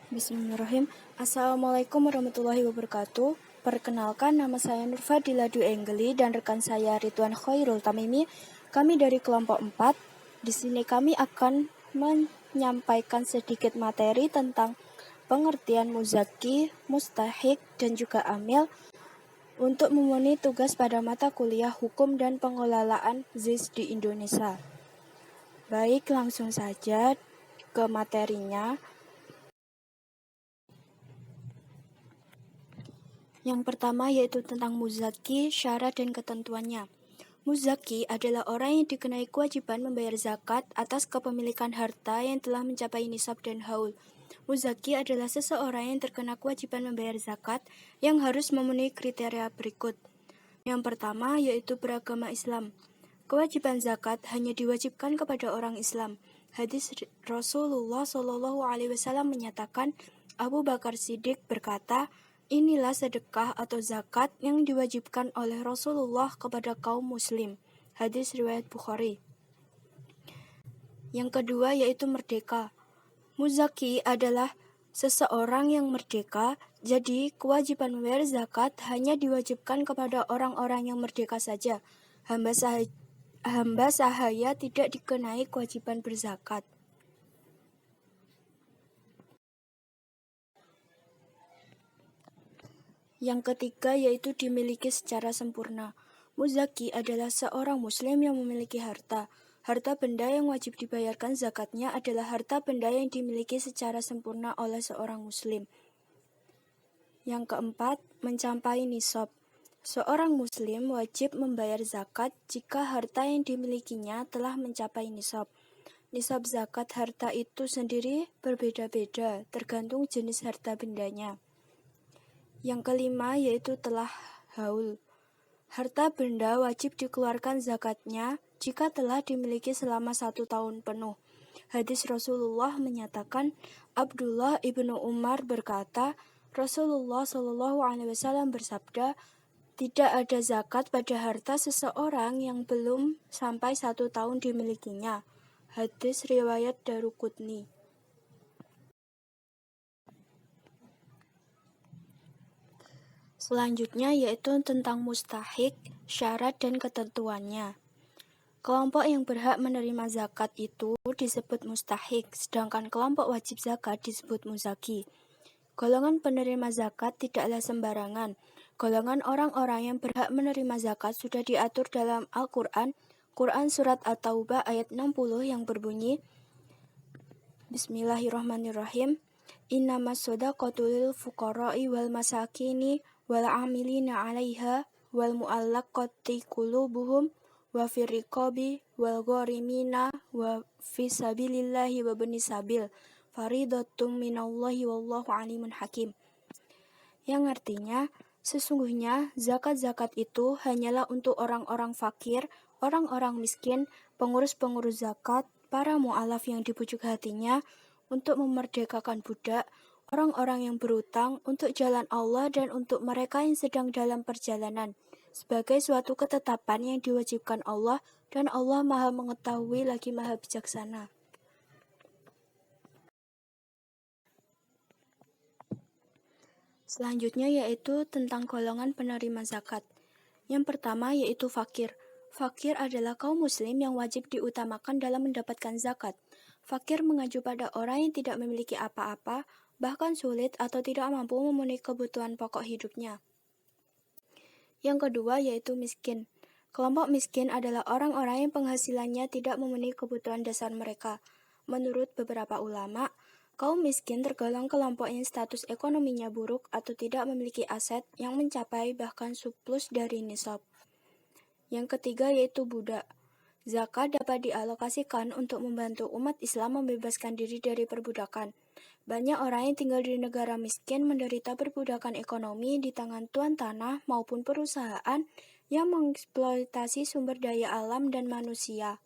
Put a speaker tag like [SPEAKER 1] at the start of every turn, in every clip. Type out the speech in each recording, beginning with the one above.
[SPEAKER 1] Bismillahirrahmanirrahim. Assalamualaikum warahmatullahi wabarakatuh. Perkenalkan, nama saya Nurfadila Dwi Enggeli dan rekan saya Ridwan Khairul Tamimi. Kami dari kelompok 4. Di sini kami akan menyampaikan sedikit materi tentang pengertian muzaki, mustahik, dan juga amil untuk memenuhi tugas pada mata kuliah Hukum dan Pengelolaan ZIS di Indonesia. Baik, langsung saja ke materinya. Yang pertama yaitu tentang muzaki, syarat dan ketentuannya. Muzaki adalah orang yang dikenai kewajiban membayar zakat atas kepemilikan harta yang telah mencapai nisab dan haul. Muzaki adalah seseorang yang terkena kewajiban membayar zakat yang harus memenuhi kriteria berikut. Yang pertama yaitu beragama Islam. Kewajiban zakat hanya diwajibkan kepada orang Islam. Hadis Rasulullah SAW menyatakan, Abu Bakar Siddiq berkata, inilah sedekah atau zakat yang diwajibkan oleh Rasulullah kepada kaum muslim. Hadis riwayat Bukhari. Yang kedua yaitu merdeka. Muzaki adalah seseorang yang merdeka, jadi kewajiban membayar zakat hanya diwajibkan kepada orang-orang yang merdeka saja. Hamba sahaya tidak dikenai kewajiban berzakat. Yang ketiga yaitu dimiliki secara sempurna. Muzaki adalah seorang muslim yang memiliki harta. Harta benda yang wajib dibayarkan zakatnya adalah harta benda yang dimiliki secara sempurna oleh seorang muslim. Yang keempat, mencapai nisab. Seorang muslim wajib membayar zakat jika harta yang dimilikinya telah mencapai nisab. Nisab zakat harta itu sendiri berbeda-beda, tergantung jenis harta bendanya. Yang kelima yaitu telah haul. Harta benda wajib dikeluarkan zakatnya jika telah dimiliki selama 1 tahun penuh. Hadis Rasulullah menyatakan, Abdullah ibnu Umar berkata, Rasulullah SAW bersabda, tidak ada zakat pada harta seseorang yang belum sampai 1 tahun dimilikinya. Hadis riwayat Daruqutni. Selanjutnya yaitu tentang mustahik, syarat dan ketentuannya. Kelompok yang berhak menerima zakat itu disebut mustahik, sedangkan kelompok wajib zakat disebut muzaki. Golongan penerima zakat tidaklah sembarangan. Golongan orang-orang yang berhak menerima zakat sudah diatur dalam Al-Quran, Quran Surat At-Taubah ayat 60 yang berbunyi, Bismillahirrahmanirrahim, Innamas shadaqatu lil fuqara'i wal masakini wal amilina 'alaiha wal mu'allaqati qulubuhum wa fir riqabi wal gharimina wa fisabilillahi wa bani sabil faridatum minallahi wallahu alimun hakim. Yang artinya, sesungguhnya zakat-zakat itu hanyalah untuk orang-orang fakir, orang-orang miskin, pengurus-pengurus zakat, para mu'alaf yang dibujuk hatinya, untuk memerdekakan budak, orang-orang yang berutang, untuk jalan Allah dan untuk mereka yang sedang dalam perjalanan, sebagai suatu ketetapan yang diwajibkan Allah, dan Allah Maha Mengetahui lagi Maha Bijaksana. Selanjutnya yaitu tentang golongan penerima zakat. Yang pertama yaitu fakir. Fakir adalah kaum muslim yang wajib diutamakan dalam mendapatkan zakat. Fakir mengacu pada orang yang tidak memiliki apa-apa, bahkan sulit atau tidak mampu memenuhi kebutuhan pokok hidupnya. Yang kedua yaitu miskin. Kelompok miskin adalah orang-orang yang penghasilannya tidak memenuhi kebutuhan dasar mereka. Menurut beberapa ulama, kaum miskin tergolong kelompok yang status ekonominya buruk atau tidak memiliki aset yang mencapai bahkan surplus dari nisab. Yang ketiga yaitu budak. Zakat dapat dialokasikan untuk membantu umat Islam membebaskan diri dari perbudakan. Banyak orang yang tinggal di negara miskin menderita perbudakan ekonomi di tangan tuan tanah maupun perusahaan yang mengeksploitasi sumber daya alam dan manusia.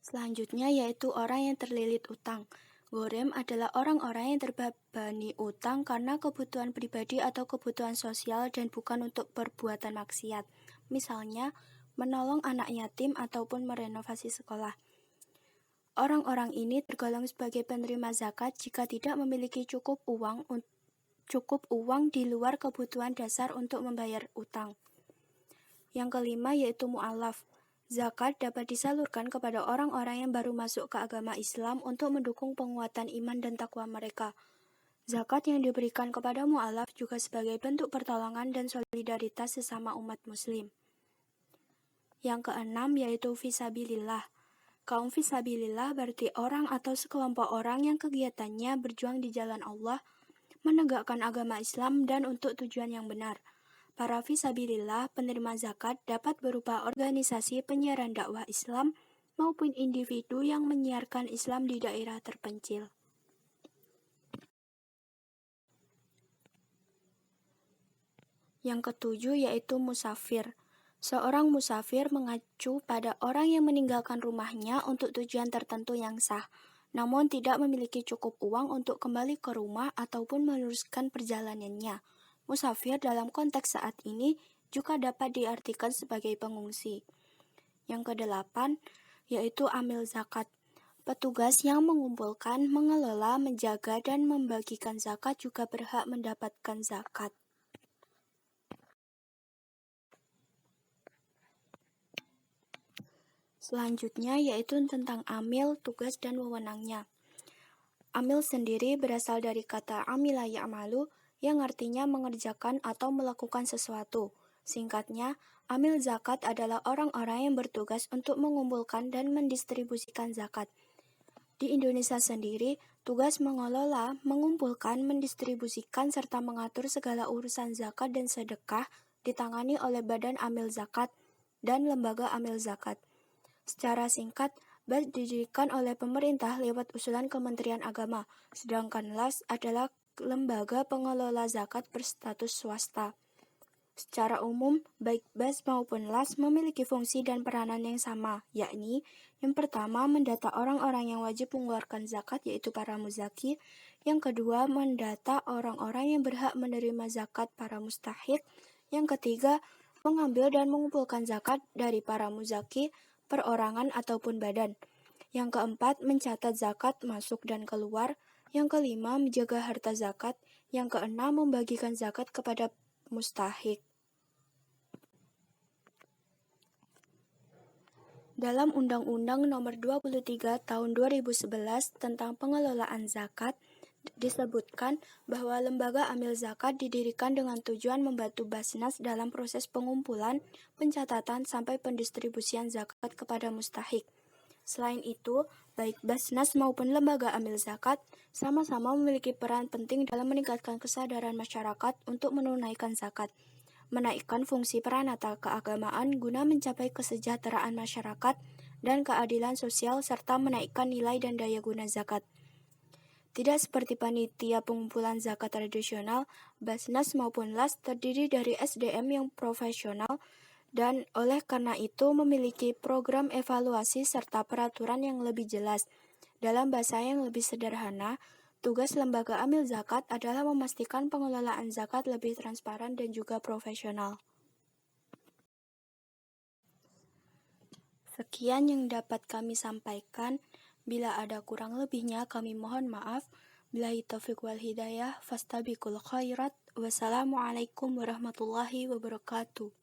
[SPEAKER 1] Selanjutnya yaitu orang yang terlilit utang. Gharem adalah orang-orang yang terbebani utang karena kebutuhan pribadi atau kebutuhan sosial dan bukan untuk perbuatan maksiat. Misalnya, menolong anak yatim, ataupun merenovasi sekolah. Orang-orang ini tergolong sebagai penerima zakat jika tidak memiliki cukup uang di luar kebutuhan dasar untuk membayar utang. Yang kelima yaitu mu'alaf. Zakat dapat disalurkan kepada orang-orang yang baru masuk ke agama Islam untuk mendukung penguatan iman dan takwa mereka. Zakat yang diberikan kepada mu'alaf juga sebagai bentuk pertolongan dan solidaritas sesama umat muslim. Yang keenam yaitu fisabilillah. Kaum fisabilillah berarti orang atau sekelompok orang yang kegiatannya berjuang di jalan Allah, menegakkan agama Islam dan untuk tujuan yang benar. Para fisabilillah penerima zakat dapat berupa organisasi penyiaran dakwah Islam maupun individu yang menyiarkan Islam di daerah terpencil. Yang ketujuh yaitu musafir. Seorang musafir mengacu pada orang yang meninggalkan rumahnya untuk tujuan tertentu yang sah, namun tidak memiliki cukup uang untuk kembali ke rumah ataupun meneruskan perjalanannya. Musafir dalam konteks saat ini juga dapat diartikan sebagai pengungsi. Yang kedelapan yaitu amil zakat. Petugas yang mengumpulkan, mengelola, menjaga, dan membagikan zakat juga berhak mendapatkan zakat. Selanjutnya yaitu tentang amil, tugas, dan wewenangnya. Amil sendiri berasal dari kata amila ya'malu yang artinya mengerjakan atau melakukan sesuatu. Singkatnya, amil zakat adalah orang-orang yang bertugas untuk mengumpulkan dan mendistribusikan zakat. Di Indonesia sendiri, tugas mengelola, mengumpulkan, mendistribusikan, serta mengatur segala urusan zakat dan sedekah ditangani oleh Badan Amil Zakat dan Lembaga Amil Zakat. Secara singkat, BAS didirikan oleh pemerintah lewat usulan Kementerian Agama, sedangkan LAS adalah lembaga pengelola zakat berstatus swasta. Secara umum, baik BAS maupun LAS memiliki fungsi dan peranan yang sama, yakni yang pertama mendata orang-orang yang wajib mengeluarkan zakat yaitu para muzaki, yang kedua mendata orang-orang yang berhak menerima zakat para mustahik, yang ketiga mengambil dan mengumpulkan zakat dari para muzaki, perorangan ataupun badan. Yang keempat, mencatat zakat masuk dan keluar. Yang kelima, menjaga harta zakat. Yang keenam, membagikan zakat kepada mustahik. Dalam Undang-Undang Nomor 23 Tahun 2011 tentang pengelolaan zakat, disebutkan bahwa lembaga amil zakat didirikan dengan tujuan membantu Basnas dalam proses pengumpulan, pencatatan, sampai pendistribusian zakat kepada mustahik. Selain itu, baik Basnas maupun lembaga amil zakat sama-sama memiliki peran penting dalam meningkatkan kesadaran masyarakat untuk menunaikan zakat, menaikkan fungsi peranata keagamaan guna mencapai kesejahteraan masyarakat dan keadilan sosial serta menaikkan nilai dan daya guna zakat. Tidak seperti panitia pengumpulan zakat tradisional, Basnas maupun LAS terdiri dari SDM yang profesional dan oleh karena itu memiliki program evaluasi serta peraturan yang lebih jelas. Dalam bahasa yang lebih sederhana, tugas lembaga amil zakat adalah memastikan pengelolaan zakat lebih transparan dan juga profesional. Sekian yang dapat kami sampaikan. Bila ada kurang lebihnya kami mohon maaf. Billahi taufiq wal hidayah, fastabiqul khairat. Wassalamualaikum warahmatullahi wabarakatuh.